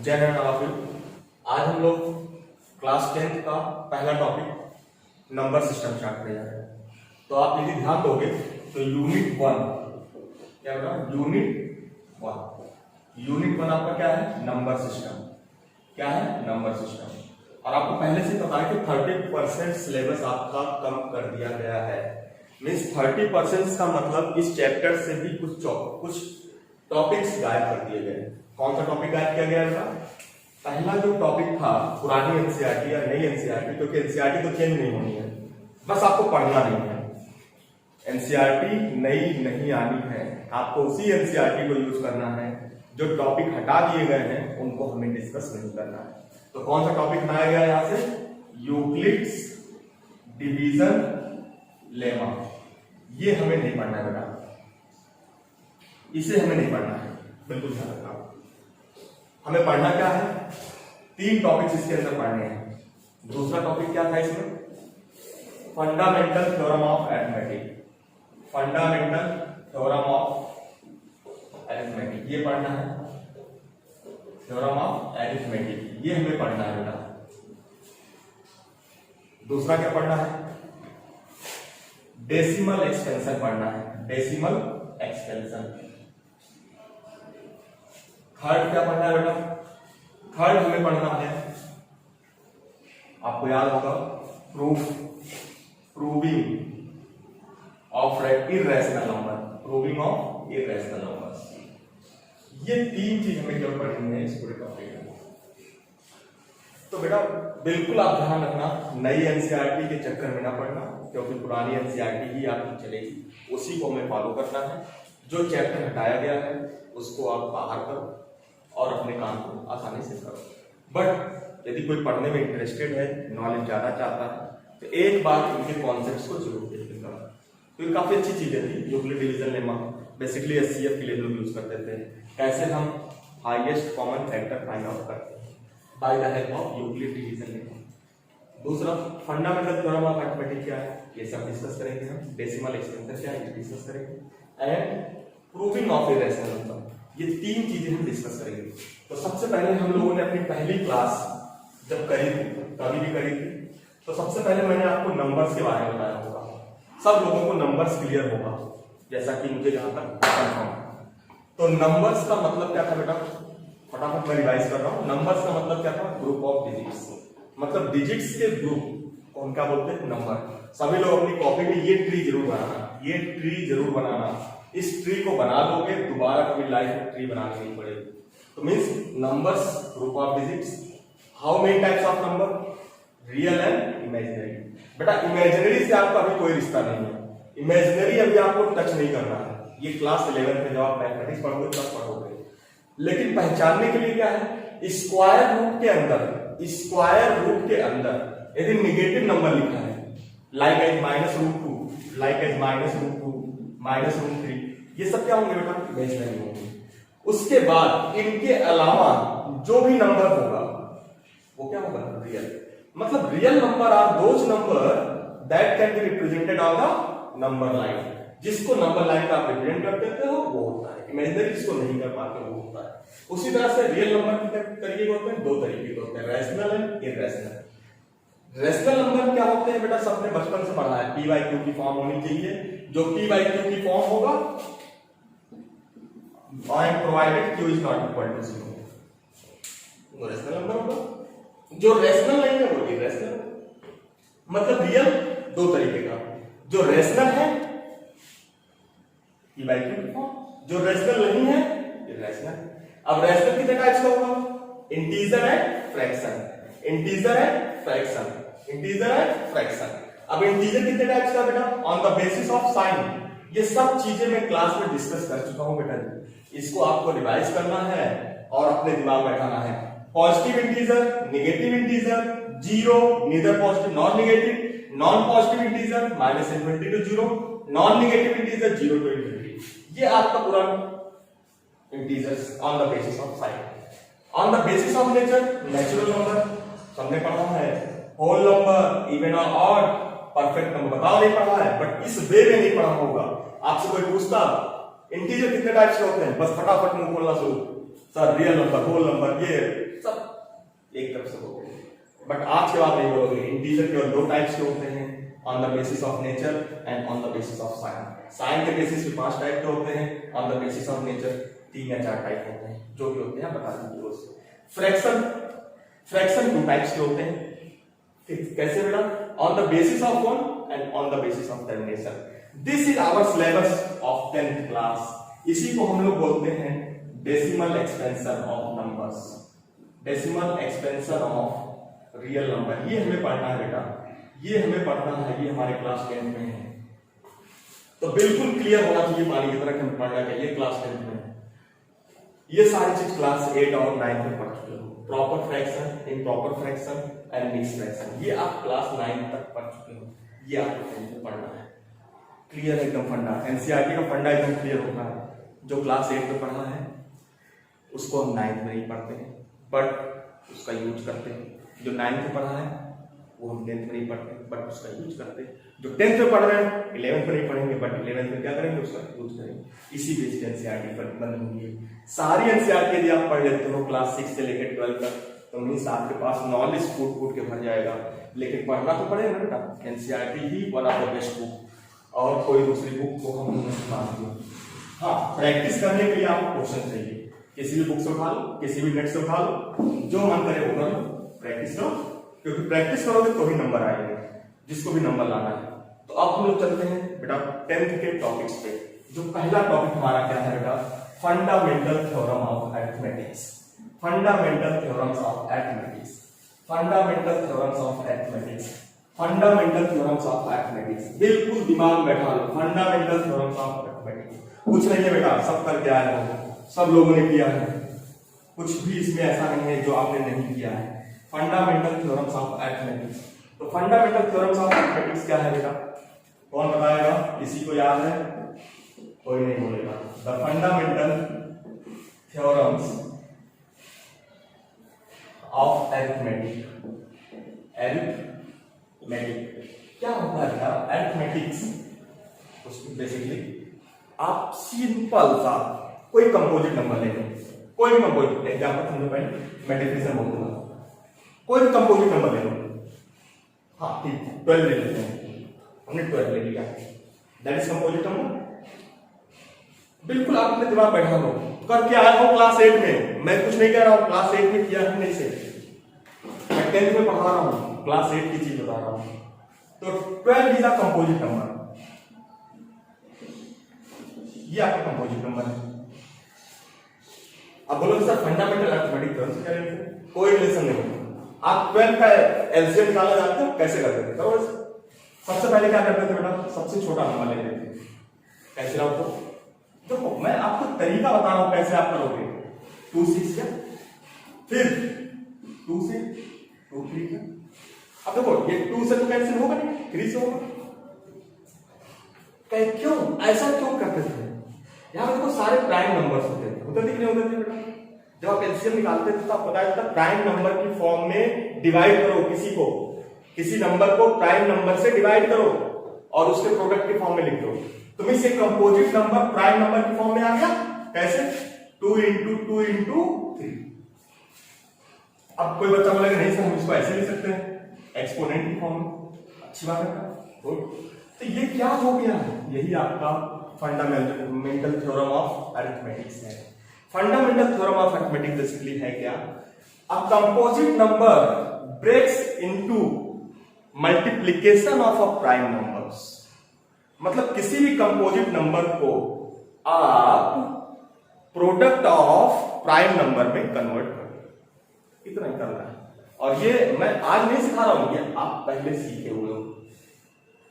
जय हिंद ऑल। आज हम लोग क्लास 10th का पहला टॉपिक नंबर सिस्टम स्टार्ट करने जा रहे हैं। तो आप यदि ध्यान दोगे तो यूनिट 1 क्या होगा? यूनिट 1 आपका क्या है? Number system. क्या है? Number system. और आपको पहले से पता है कि 30% सिलेबस आपका कम कर दिया गया है। मीन्स 30% का मतलब इस चैप्टर से भी कुछ टॉपिक्स गायब कर दिए गए। कौन सा टॉपिक गायब किया गया था? पहला जो टॉपिक था पुरानी एनसीईआरटी या नई एनसीईआरटी, क्योंकि एनसीईआरटी तो चेंज नहीं होनी है, बस आपको पढ़ना नहीं है। एनसीईआरटी नई नहीं आनी है, आपको उसी एनसीईआरटी को यूज करना है। जो टॉपिक हटा दिए गए हैं उनको हमें डिस्कस नहीं करना है। तो कौन सा टॉपिक हटाया गया यहां से? Euclid's division lemma. ये हमें नहीं पढ़ना है बेटा, इसे हमें नहीं पढ़ना है, बिल्कुल ध्यान रखना। हमें पढ़ना क्या है? 3 टॉपिक्स इसके अंदर पढ़ने हैं। दूसरा टॉपिक क्या था इसमें? Fundamental theorem of arithmetic. Fundamental theorem of arithmetic ये पढ़ना है। थ्योरम ऑफ अरिथमेटिक ये हमें पढ़ना है बेटा। दूसरा क्या पढ़ना है? डेसिमल एक्सपेंशन पढ़ना है। Decimal expansion. थर्ड क्या पढ़ना है बेटा? थर्ड हमें पढ़ना है, आपको याद होगा, proving of irrational number. Proving of irrational numbers. ये 3 चीज हमें क्यों पढ़नी है इस पूरे टॉपिक में? तो बेटा बिल्कुल आप ध्यान रखना, नई एनसीईआरटी के चक्कर में ना पढ़ना, क्योंकि पुरानी एनसीईआरटी ही आपकी चलेगी, उसी को हमें फॉलो करना है। जो चैप्टर हटाया गया है उसको आप बाहर करो और अपने काम को आसानी से करो। बट यदि कोई पढ़ने में इंटरेस्टेड है, नॉलेज ज्यादा चाहता है, तो एक बार इनके कॉन्सेप्ट्स को जरूर देखिएगा। तो ये काफी अच्छी चीजें थी। Euclid division lemma basically HCF के लिए लोग यूज करते थे। कैसे हम highest common factor find out करते हैं by the help of Euclid division lemma. दूसरा फंडामेंटल थ्योरम ऑफ अरिथमेटिक क्या है, ये सब डिस्कस करेंगे हम। डेसिमल एक्सपेंशन क्या है, ये डिस्कस करेंगे। And proving of irrational number, ये 3 चीजें हम डिस्कस करेंगे। तो सबसे पहले हम लोगों ने अपनी पहली क्लास जब करी थी, कभी भी करी थी, तो सबसे पहले मैंने आपको नंबर्स के बारे में बताया होगा। सब लोगों को नंबर्स क्लियर होगा, जैसा कि मुझे जहां तक कंफर्म। तो नंबर्स का मतलब क्या था बेटा? फटाफट मैं रिवाइज कर रहा हूं। नंबर्स का मतलब क्या था? Group of digits. मतलब डिजिट्स के ग्रुप को क्या बोलते हैं? नंबर। सभी लोग अपनी कॉपी में ये ट्री जरूर बनाना, ये ट्री जरूर बनाना। इस ट्री को बना लोगे, दोबारा कभी लाइफ में ट्री बनानी नहीं पड़ेगी। तो means numbers group of digits. How many types of number? Real and imaginary. बेटा इमेजिनरी से आपका अभी कोई रिश्ता नहीं है, इमेजिनरी अभी आपको टच नहीं करना है। ये क्लास 11 में जब आप मैथमेटिक्स पढ़ोगे तब पढ़ोगे। लेकिन पहचानने के लिए क्या है? स्क्वायर रूट के अंदर यदि निगेटिव नंबर लिखा है, लाइक एज -√2, लाइक एज -√2, -√3, ये सब क्या होंगे बेटा? इमेजिनरी होंगे। उसके बाद इनके अलावा जो भी नंबर होगा वो क्या होगा? रियल। मतलब real number are those number that can be represented on the number line. जिसको नंबर लाइन का आप रिप्रेजेंट कर देते हो वो होता है इमेजिनरी, जिसको नहीं कर पाते वो होता है। उसी तरह से रियल नंबर कितने तरीके के होते हैं? 2 तरीके के होते हैं, rational and irrational. Rational number क्या होते हैं बेटा? सबने बचपन से पढ़ा है, p/q की फॉर्म होनी चाहिए। जो p/q की फॉर्म होगा and provided q is not equal to 0, वो रैशनल नंबर होगा। जो रैशनल नहीं है वो इर्रेशनल। मतलब रियल 2 तरीके का, जो रैशनल है p/q की फॉर्म, जो रैशनल नहीं है इर्रेशनल। अब रैशनल कितने टाइप्स का होगा? Integer and fraction, integer and fraction, integer and fraction. अब इंटीजर कितने टाइप्स का बेटा? On the basis of sign. ये सब चीजें मैं क्लास में डिस्कस कर चुका हूं बेटा। इसको आपको रिवाइज करना है और अपने दिमाग में बैठाना है। Positive integer, negative integer, 0, neither positive nor negative, non positive integer -∞ to 0, non negative integer 0 to ∞। ये आपका पूरा integers on the basis of sign. On the basis of nature, natural number सबने पढ़ा है, होल नंबर, इवन और odd, perfect number बताओ नहीं पढ़ा है, बट इस वे में नहीं पढ़ा होगा। आपसे कोई पूछता इंटीजर कितने टाइप्स के होते हैं, बस फटाफट मुंह खोलना शुरू, sir real number, whole number, ये सब एक तरफ से हो गए। बट आज के बाद नहीं बोलोगे। इंटीजर के दो टाइप्स के होते हैं, on the basis of nature and on the basis of sign. Sign के बेसिस पे 5 टाइप के होते हैं, on the basis of nature 3 या 4 टाइप होते हैं। जो भी होते हैं बता दीजिए उससे। फ्रैक्शन 2 टाइप्स के होते हैं। कैसे बेटा? On the basis of one and on the basis of termination. This is our syllabus of 10th class. इसी को हम लोग बोलते हैं decimal expansion of numbers, decimal expansion of real number. ये हमें पढ़ना है बेटा, ये हमें पढ़ना है, ये हमारे क्लास 10 में है। तो बिल्कुल क्लियर होना चाहिए पानी की तरह हमें पढ़ना चाहिए क्लास 10 में। ये सारी चीज क्लास 8 और 9 में पढ़ चुके हो। Proper fraction, improper fraction and mix fraction, ये आप क्लास 9 तक पढ़ चुके हो। ये आपको 10 में पढ़ना है। क्लियर है एकदम फंडा। एनसीईआरटी का फंडा एकदम क्लियर होता है। जो क्लास 8 में पढ़ना है उसको हम 9th में नहीं पढ़ते हैं, बट उसका यूज करते हैं। जो 9th में पढ़ा है वो हम 10th में नहीं पढ़ते, बट उसका यूज करते हैं। जो 10th में पढ़ रहे हैं 11th में नहीं पढ़ेंगे, बट 11th में क्या करेंगे? उसका यूज करेंगे। इसी बेस पे एनसीईआरटी बन होंगी। सारी एनसीईआरटी यदि आप पढ़ लेते हो क्लास 6 से लेकर 12 तक, तो मीन्स आपके पास नॉलेज फूट के भर जाएगा। लेकिन पढ़ना तो पड़ेगा बेटा। NCERT he one of the best book, और कोई दूसरी बुक को हम नहीं मानते। हाँ, प्रैक्टिस करने के लिए आपको क्वेश्चन चाहिए। किसी भी बुक से उठा लो, किसी भी नेट से उठा लो, जो मन करे वो करो, प्रैक्टिस करो, क्योंकि प्रैक्टिस करोगे तो ही नंबर आएंगे, जिसको भी नंबर लाना है। तो अब हम लोग चलते हैं बेटा 10th के टॉपिक्स पे। जो पहला टॉपिक हमारा क्या है बेटा? Fundamental theorem of arithmetics. Fundamental theorems of arithmetics, fundamental theorems of arithmetics, fundamental theorems of arithmetics. बिल्कुल दिमाग में बैठा लो, फंडामेंटल थ्योरम्स ऑफ अरिथमेटिक्स। कुछ नहीं है बेटा, सब करके आए हो, सब लोगों ने किया है। कुछ भी इसमें ऐसा नहीं है जो आपने नहीं किया है। Fundamental theorems of arithmetics. तो फंडामेंटल थ्योरम्स ऑफ अरिथमेटिक्स क्या है बेटा? कौन बताएगा? किसी को याद है? कोई नहीं बोलेगा। The fundamental theorems of arithmetic. Arithmetic क्या होता है बेटा? अरिथमेटिक्स उसमें बेसिकली आप सिंपल सा कोई कंपोजिट नंबर ले लो, कोई भी कंपोजिट। एग्जांपल समझो, पहले मैं डेफिनेशन बोल दूंगा। कोई भी कंपोजिट नंबर ले लो। हाँ ठीक, 12 ले लेते हैं, हमने 12 ले लिया, दैट इज कंपोजिट नंबर। बिल्कुल आप अपने दिमाग बैठा लो, करके आया हो क्लास 8 में। मैं कुछ नहीं कह रहा हूँ, क्लास 8 में किया है नहीं से, मैं 10th में पढ़ा रहा हूँ, क्लास 8 की चीज बता रहा हूँ। तो 12 इज अ कंपोजिट नंबर। ये आपका कंपोजिट नंबर है। अब बोलो सर फंडामेंटल अरिथमेटिक थ्योरम से क्या रिलेशन? कोई रिलेशन नहीं। आप 12 का एलसीएम निकालना जानते हो? कैसे करते थे? करो। सबसे पहले क्या करते थे बेटा? सबसे छोटा नंबर लेते थे। कैसे लाओ? तो देखो मैं आपको तरीका बता रहा हूं कैसे आप करोगे। 2 6 क्या, फिर 2 से 2 3 क्या। अब देखो ये 2 से तो कैंसिल होगा नहीं, 3 से होगा। क्यों ऐसा क्यों करते थे? यहाँ देखो सारे प्राइम नंबर्स होते थे, होते थे कि नहीं होते थे बेटा? जब आप एलसीएम निकालते थे तो आपको पता था प्राइम नंबर की फॉर्म में डिवाइड करो किसी नंबर को प्राइम नंबर से डिवाइड करो और उसके प्रोडक्ट के फॉर्म में लिख दो। तो मींस एक कंपोजिट नंबर प्राइम नंबर की फॉर्म में आ गया। कैसे? 2 into 2 into 3। अब कोई बच्चा बोलेगा नहीं सर हम इसको ऐसे लिख सकते हैं, एक्सपोनेंट की फॉर्म में। अच्छी बात है, गुड। तो ये क्या हो गया? यही आपका फंडामेंटल थ्योरम ऑफ अरिथमेटिक्स है। Fundamental theorem of arithmetics basically है क्या? A composite number breaks into multiplication of a prime numbers. मतलब किसी भी कंपोजिट नंबर को आप प्रोडक्ट ऑफ प्राइम नंबर में कन्वर्ट करो। इतना ही करना है। और ये मैं आज नहीं सिखा रहा हूं, ये आप पहले सीखे हुए हो।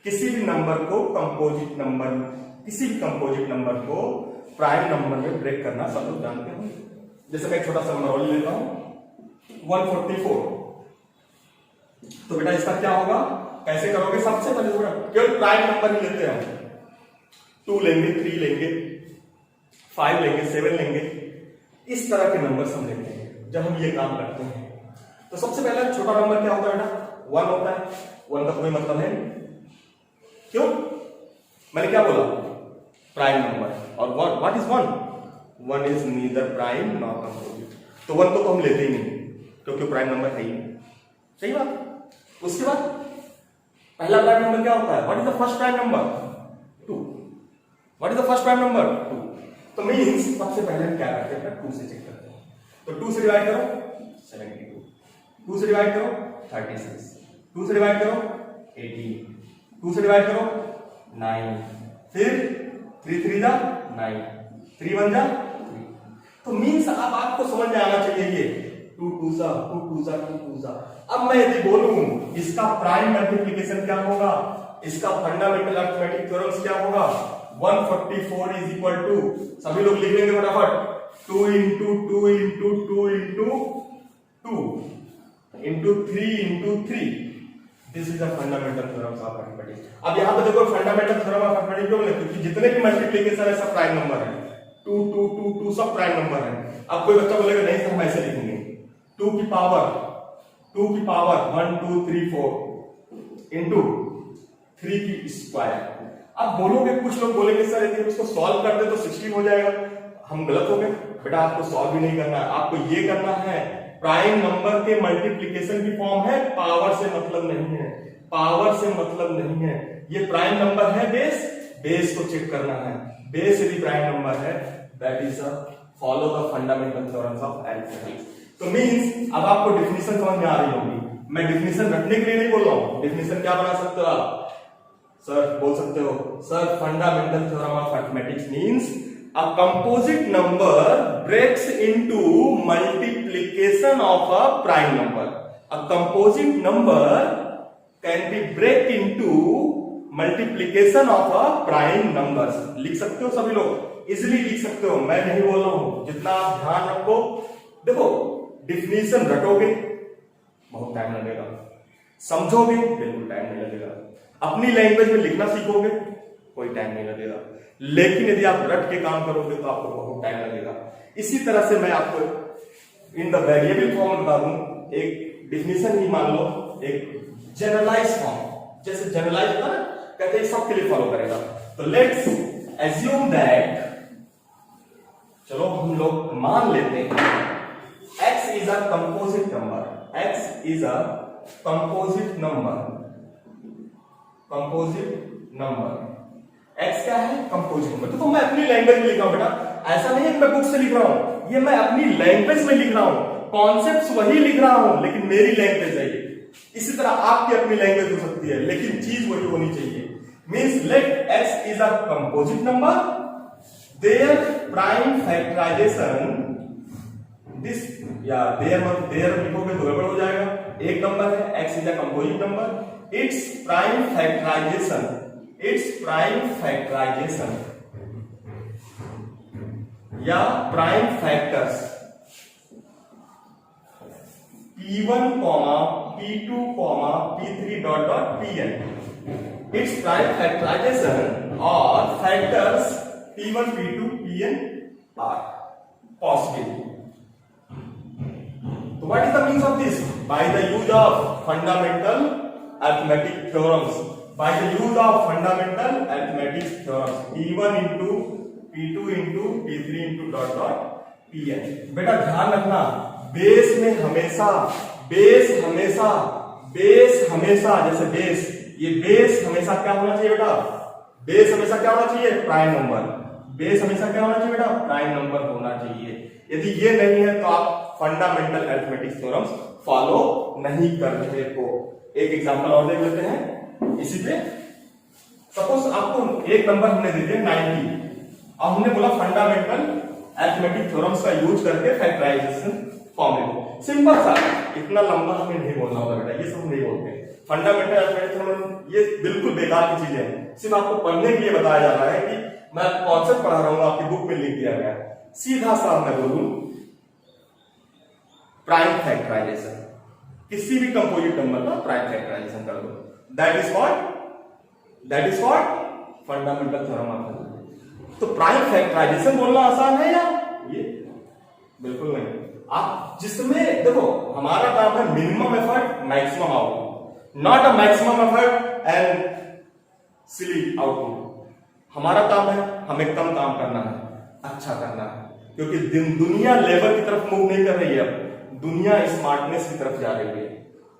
किसी भी नंबर को कंपोजिट नंबर, किसी भी कंपोजिट नंबर को प्राइम नंबर में ब्रेक करना सब लोग जानते हो। जैसे मैं एक छोटा सा नंबर और लेता हूं 144। तो बेटा इसका क्या होगा? कैसे करोगे? सबसे पहले केवल प्राइम नंबर ही लेते हैं। 2 लेंगे, 3 लेंगे, 5 लेंगे, 7 लेंगे, इस तरह के नंबर हम लेते हैं जब हम ये काम करते हैं। तो सबसे पहले छोटा नंबर क्या होता है बेटा? 1 होता है। 1 का कोई मतलब है क्यों? मैंने क्या बोला? Prime number. और what is 1? 1 is neither prime nor composite. तो 1 को तो हम लेते ही नहीं क्योंकि प्राइम नंबर है ही नहीं। सही बात। उसके बाद पहला प्राइम नंबर क्या होता है? What is the first prime number? 2। What is the first prime number? 2। तो मींस सबसे पहले हम क्या करते हैं? 2 से चेक करते हैं। तो 2 से डिवाइड करो 72, 2 से डिवाइड करो 36, 2 से डिवाइड करो 18, 2 से डिवाइड करो 9, फिर 3 3 जा 9, 3 1 जा 3। तो मींस अब आपको समझ में आना चाहिए ये 2 2 सा 2 2 सा 2 2 सा। अब मैं यदि बोलूं इसका प्राइम मल्टीप्लिकेशन क्या होगा, इसका फंडामेंटल अरिथमेटिक थ्योरम्स क्या होगा, 144 इज इक्वल टू, सभी लोग लिख लेंगे फटाफट, 2 into 2 into 2 into 2 into 3 into 3। This is the fundamental theorems of arithmetic. अब यहां पे देखो फंडामेंटल थ्योरम ऑफ अरिथमेटिक क्यों लिखते हैं? क्योंकि जितने भी मल्टीप्लिकेशन है सब प्राइम नंबर है, 2 2 2 2 सब प्राइम नंबर है। अब कोई बच्चा बोलेगा नहीं सर हम ऐसे लिखेंगे, 2 की पावर 1 2 3 4 into 3 की स्क्वायर। अब बोलोगे, कुछ लोग बोलेंगे सर यदि इसको सॉल्व कर दे तो 16 हो जाएगा। हम गलत हो गए बेटा, आपको सॉल्व भी नहीं करना है, आपको ये करना है प्राइम नंबर के मल्टीप्लिकेशन की फॉर्म है, पावर से मतलब नहीं है, पावर से मतलब नहीं है। ये प्राइम नंबर है बेस, बेस को चेक करना है, बेस यदि प्राइम नंबर है that is follow the fundamental theorems of arithmetic. तो मींस अब आपको डेफिनेशन समझ में आ रही होगी। मैं डेफिनेशन रखने के लिए नहीं बोल रहा हूं, डेफिनेशन क्या बना सकते हो आप? सर बोल सकते हो sir fundamental theorem of arithmetics means a composite number breaks into multiplication of a prime number। a composite number can be break into multiplication of a prime numbers। लिख सकते हो सभी लोग, इजिली लिख सकते हो, मैं नहीं बोल रहा हूं। जितना आप ध्यान रखो, देखो डेफिनेशन रटोगे बहुत टाइम लगेगा, समझोगे बिल्कुल टाइम नहीं लगेगा, अपनी लैंग्वेज में लिखना सीखोगे कोई टाइम नहीं लगेगा, लेकिन यदि आप रट के काम करोगे तो आपको बहुत टाइम लगेगा। इसी तरह से मैं आपको इन द वेरिएबल फॉर्म बता दूं, एक डेफिनेशन ही मान लो, एक जनरलाइज फॉर्म, जैसे जनरलाइज होता है ना, कहते हैं सबके लिए फॉलो करेगा। तो लेट्स एज्यूम दैट, चलो हम लोग मान लेते हैं x is a composite number, x is a composite number, composite number x क्या है? Composite number. तो मैं अपनी लैंग्वेज में लिख रहा हूं बेटा, ऐसा नहीं है कि मैं बुक से लिख रहा हूं, ये मैं अपनी लैंग्वेज में लिख रहा हूं, कॉन्सेप्ट्स वही लिख रहा हूं लेकिन मेरी लैंग्वेज है ये। इसी तरह आपकी अपनी लैंग्वेज हो सकती है लेकिन चीज वही होनी चाहिए। Means let x is a composite number, there prime factorization this, या देयर लिखोगे तो गड़बड़ हो जाएगा। एक नंबर है x is a composite number, it's prime factorization, it's prime factorization या prime factors p1, p2, p3 dot dot pn, it's prime factorization और factors p1, p2, pn are positive। So what is the means of this? By the use of fundamental arithmetic theorems, by the use of fundamental arithmetic theorems, p1 into p2 into p3 into dot dot pn। बेटा ध्यान रखना, base में हमेशा, base हमेशा, base हमेशा, जैसे base, ये base हमेशा क्या होना चाहिए बेटा? बेस हमेशा क्या होना चाहिए? Prime number. बेस हमेशा क्या होना चाहिए बेटा? प्राइम नंबर होना चाहिए। यदि ये नहीं है तो आप फंडामेंटल अरिथमेटिक थ्योरम्स फॉलो नहीं कर रहे हो। एक एग्जांपल और देख लेते हैं इसी पे। सपोज आपको एक नंबर हमने दे दिया 90, अब हमने बोला फंडामेंटल अरिथमेटिक थ्योरम्स का यूज करके फैक्टराइजेशन फॉर्म लिखो। सिंपल सा, इतना लंबा हमें नहीं बोलना होगा बेटा, ये सब नहीं बोलते। फंडामेंटल अरिथमेटिक थ्योरम ये बिल्कुल बेकार की चीजें हैं, सिर्फ आपको पढ़ने के लिए बताया जा रहा है कि मैं कॉन्सेप्ट पढ़ा रहा हूं, आपकी बुक में लिख दिया गया। सीधा सा मैं बोलूं, प्राइम फैक्टराइजेशन, किसी भी कंपोजिट नंबर का प्राइम फैक्टराइजेशन कर दो, that is what fundamental theorem of arithmetic. तो प्राइम फैक्टराइजेशन बोलना आसान है या ये? बिल्कुल नहीं। आप जिसमें देखो, हमारा काम है minimum effort maximum output, not a maximum effort and silly output. हमारा काम है हमें कम काम करना है, अच्छा करना है। क्योंकि दुनिया लेबर की तरफ मूव नहीं कर रही है, अब दुनिया स्मार्टनेस की तरफ जा रही है।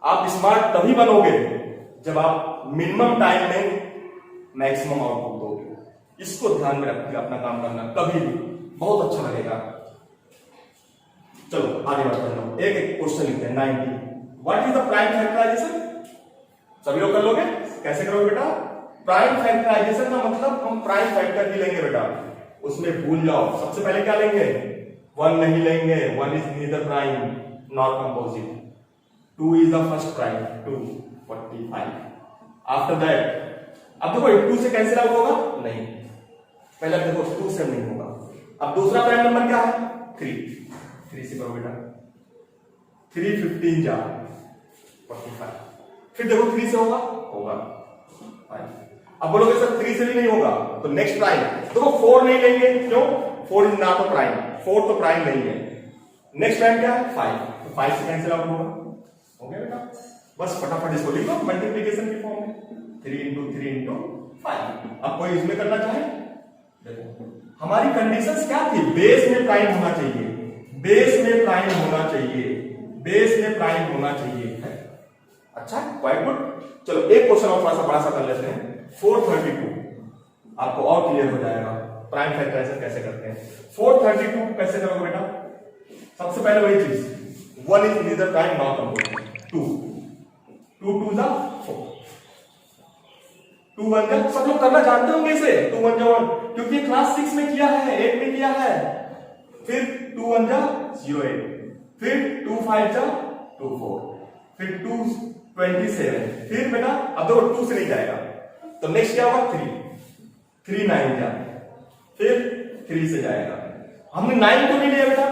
आप स्मार्ट तभी बनोगे जब आप मिनिमम टाइम में मैक्सिमम आउटपुट दोगे। इसको ध्यान में रखकर अपना काम करना, कभी भी बहुत अच्छा लगेगा। चलो आगे बढ़ते हैं। एक एक क्वेश्चन लिखते हैं। 90 what is the prime factorization? सभी लोग कर लोगे? कैसे करोगे बेटा? प्राइम फैक्टराइजेशन का मतलब हम प्राइम फैक्टर ही लेंगे बेटा, उसमें भूल जाओ। सबसे पहले क्या लेंगे? 1 नहीं लेंगे, 1 is neither prime not composite. 2 is the first prime, 2 45। After that अब देखो 2 से कैंसिल आउट होगा नहीं, पहले देखो 2 से नहीं होगा। अब दूसरा प्राइम नंबर क्या है? 3 से करो बेटा। 3 15 जा 45। फिर देखो 3 से होगा 5। अब बोलोगे सर 3 से भी नहीं होगा, तो नेक्स्ट प्राइम देखो 4 नहीं लेंगे, क्यों? 4 इज नॉट अ प्राइम, 4 तो प्राइम नहीं है। नेक्स्ट प्राइम क्या है? 5, तो 5 से कैंसिल आउट होगा। हो गया बेटा? बस फटाफट इसको लिख लो मल्टीप्लीकेशन की फॉर्म में। 3 into 3 into 5। अब कोई इसमें करना चाहे? देखो हमारी कंडीशंस क्या थी? बेस में प्राइम होना चाहिए, बेस में प्राइम होना चाहिए, बेस में प्राइम होना चाहिए। अच्छा, क्वाइट गुड। चलो एक क्वेश्चन और थोड़ा सा बड़ा सा कर लेते हैं। 432 आपको और क्लियर हो जाएगा प्राइम फैक्टराइजेशन कैसे करते हैं। 432 कैसे करोगे बेटा? सबसे पहले वही चीज, 1 is neither prime not composite. 2 2 जा 4, 2 1 जा, सब लोग करना जानते होंगे इसे। 2 1 जा 1, क्योंकि क्लास 6 में किया है, 8 में किया है। फिर 2 1 जा 0 8, फिर 2 5 जा 2 4, फिर 2 27। फिर बेटा अब देखो 2 से नहीं जाएगा, तो नेक्स्ट क्या होगा? 3 9 जा, फिर 3 से जाएगा। हमने 9 को नहीं लिया बेटा,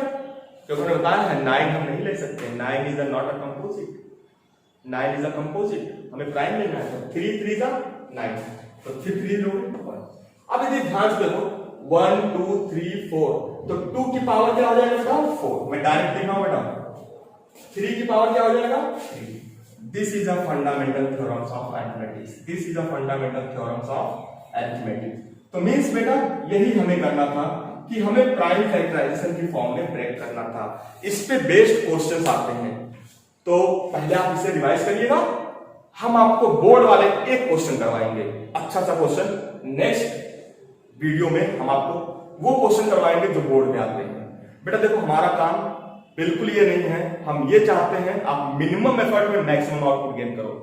क्योंकि मैंने बताया है 9 हम नहीं ले सकते। 9 is not a composite, 9 is a composite, हमें प्राइम लेना है। 3 3 जा 9, तो फिर 3 लोगे 1। अब यदि ध्यान से देखो 1 2 3 4, तो 2 की पावर क्या हो जाएगा बेटा? 4। मैं डायरेक्ट लिख रहा हूं बेटा, 3 की पावर क्या हो जाएगा? 3। This is a fundamental theorems of arithmetics, this is a fundamental theorems of arithmetics. तो मींस बेटा यही हमें करना था कि हमें प्राइम फैक्टराइजेशन की फॉर्म में ब्रेक करना था। इस पे बेस्ड क्वेश्चंस आते हैं, तो पहले आप इसे रिवाइज करिएगा। हम आपको बोर्ड वाले एक क्वेश्चन करवाएंगे, अच्छा सा क्वेश्चन। नेक्स्ट वीडियो में हम आपको वो क्वेश्चन करवाएंगे जो बोर्ड में आते हैं। बेटा देखो हमारा काम बिल्कुल ये नहीं है, हम ये चाहते हैं आप मिनिमम एफर्ट में मैक्सिमम आउटपुट गेन करो।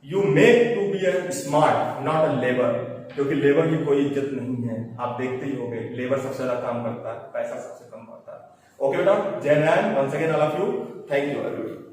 You make to be a smart not a labour, क्योंकि लेबर की कोई इज्जत नहीं है। आप देखते ही होंगे लेबर सबसे ज्यादा काम करता है, पैसा सबसे कम करता है। ओके बेटा, Jai Narayan, once again all of you, thank you everyone.